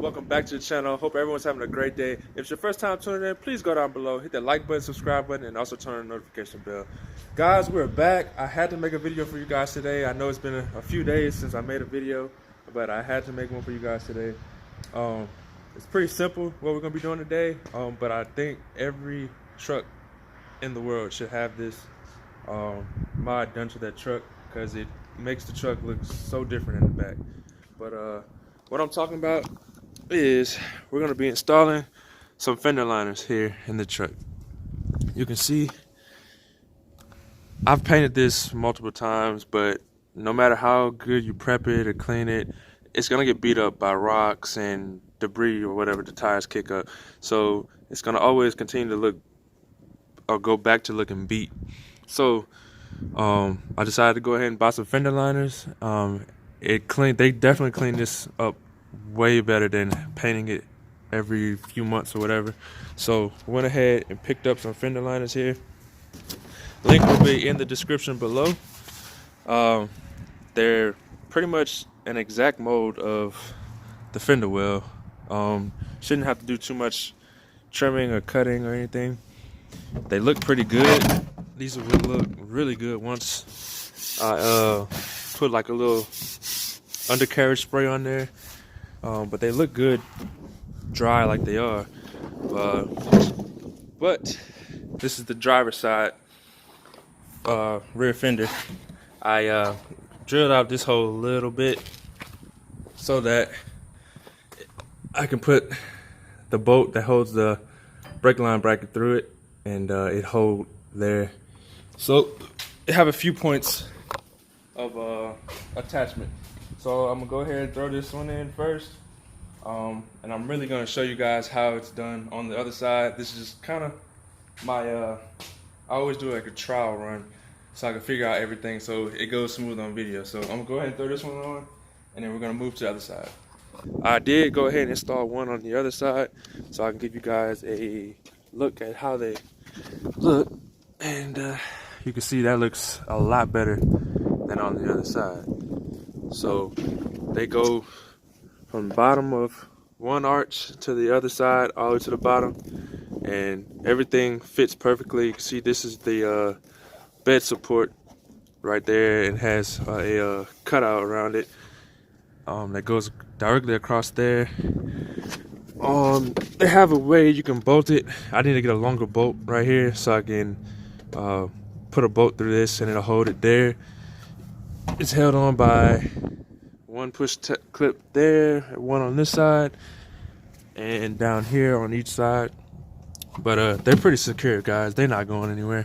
welcome back to the channel. Hope everyone's having a great day. If it's your first time tuning in, please go down below, hit that like button, subscribe button, and also turn on the notification bell. Guys, we're back. I had to make a video for you guys today. I know it's been a few days since I made a video, but I had to make one for you guys today. It's pretty simple what we're gonna be doing today, but I think every truck in the world should have this mod done to that truck because it makes the truck look so different in the back. But what I'm talking about is we're gonna be installing some fender liners here in the truck. You can see I've painted this multiple times, but no matter how good you prep it or clean it, it's gonna get beat up by rocks and debris or whatever the tires kick up. So it's gonna always continue to look or go back to looking beat. So I decided to go ahead and buy some fender liners. They definitely clean this up way better than painting it every few months or whatever. So went ahead and picked up some fender liners here. Link will be in the description below. They're pretty much an exact mold of the fender well. Shouldn't have to do too much trimming or cutting or anything. They look pretty good. These will look really good once I put like a little undercarriage spray on there. But they look good dry like they are. But this is the driver's side rear fender. I drilled out this hole a little bit so that I can put the bolt that holds the brake line bracket through it, and it hold there. So it have a few points of attachment. So I'm gonna go ahead and throw this one in first, and I'm really gonna show you guys how it's done on the other side. This is kind of my I always do like a trial run so I can figure out everything so it goes smooth on video. So I'm gonna go ahead and throw this one on, and then we're gonna move to the other side. I did go ahead and install one on the other side so I can give you guys a look at how they look, and you can see that looks a lot better than on the other side. So they go from the bottom of one arch to the other side all the way to the bottom, and everything fits perfectly. You can see this is the bed support right there, and has a cutout around it that goes directly across there. They have a way you can bolt it. I need to get a longer bolt right here so I can put a bolt through this and it'll hold it there. It's held on by one push clip there, one on this side, and down here on each side. But they're pretty secure, guys. They're not going anywhere,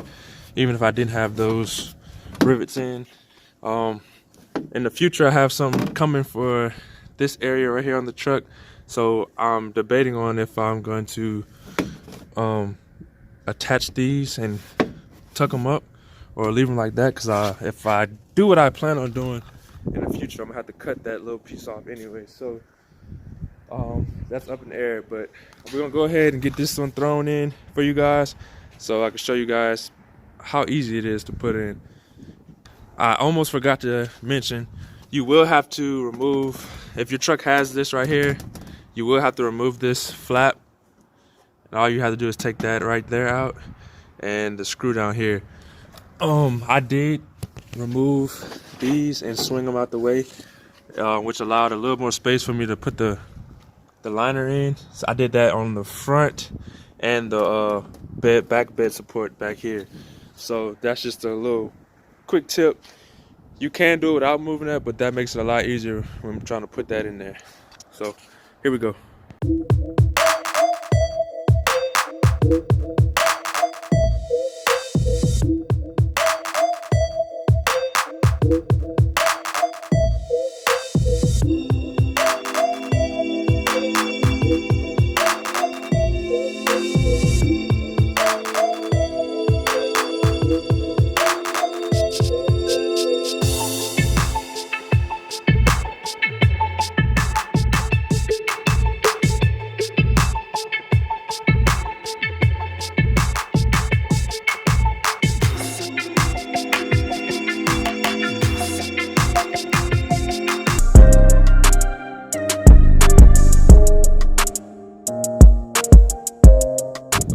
even if I didn't have those rivets in. In the future, I have some coming for this area right here on the truck. So I'm debating on if I'm going to attach these and tuck them up, or leave them like that, because if I do what I plan on doing in the future, I'm gonna have to cut that little piece off anyway. So that's up in the air, but we're gonna go ahead and get this one thrown in for you guys so I can show you guys how easy it is to put in. I almost forgot to mention, you will have to remove, if your truck has this right here, you will have to remove this flap, and all you have to do is take that right there out and the screw down here. I did remove these and swing them out the way, which allowed a little more space for me to put the liner in. So I did that on the front and the back bed support back here. So that's just a little quick tip. You can do it without moving that, but that makes it a lot easier when I'm trying to put that in there. So here we go.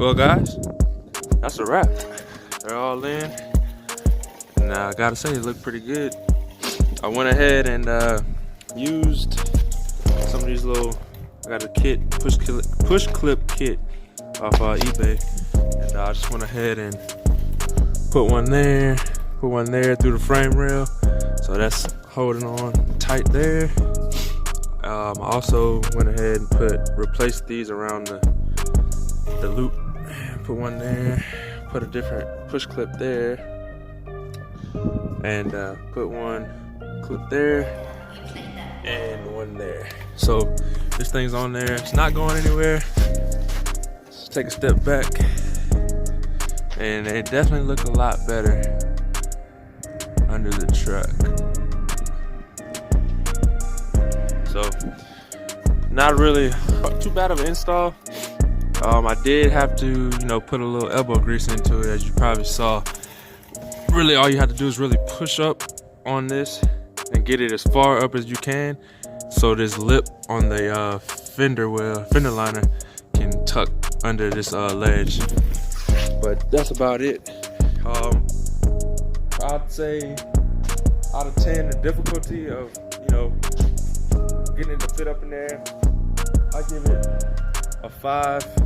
Well, guys, that's a wrap. They're all in, and I gotta say, it looked pretty good. I went ahead and used some of these little. I got a kit, push clip kit off eBay, and I just went ahead and put one there through the frame rail, so that's holding on tight there. I also went ahead and replaced these around the loop. Put one there, put a different push clip there, and put one clip there and one there. So this thing's on there. It's not going anywhere. Let's take a step back, and they definitely look a lot better under the truck. So not really too bad of an install. I did have to, put a little elbow grease into it, as you probably saw. Really, all you have to do is really push up on this and get it as far up as you can, so this lip on the fender liner can tuck under this ledge. But that's about it. I'd say out of 10, the difficulty of getting it to fit up in there, I give it a 5.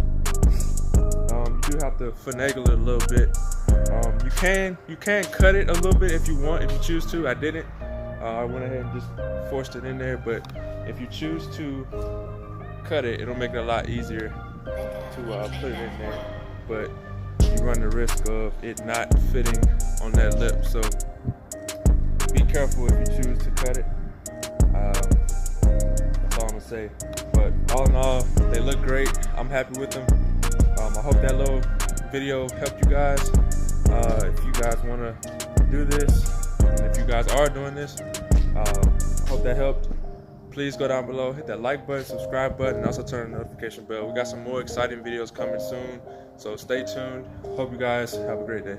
You do have to finagle it a little bit. You can cut it a little bit if you want, if you choose to. I didn't. I went ahead and just forced it in there, but if you choose to cut it, it'll make it a lot easier to put it in there. But you run the risk of it not fitting on that lip, so be careful if you choose to cut it. That's all I'm gonna say. But all in all, they look great. I'm happy with them. I hope that little video helped you guys. If you guys want to do this, and if you guys are doing this, hope that helped. Please go down below, hit that like button, subscribe button, and also turn on the notification bell. We got some more exciting videos coming soon, so stay tuned. Hope you guys have a great day.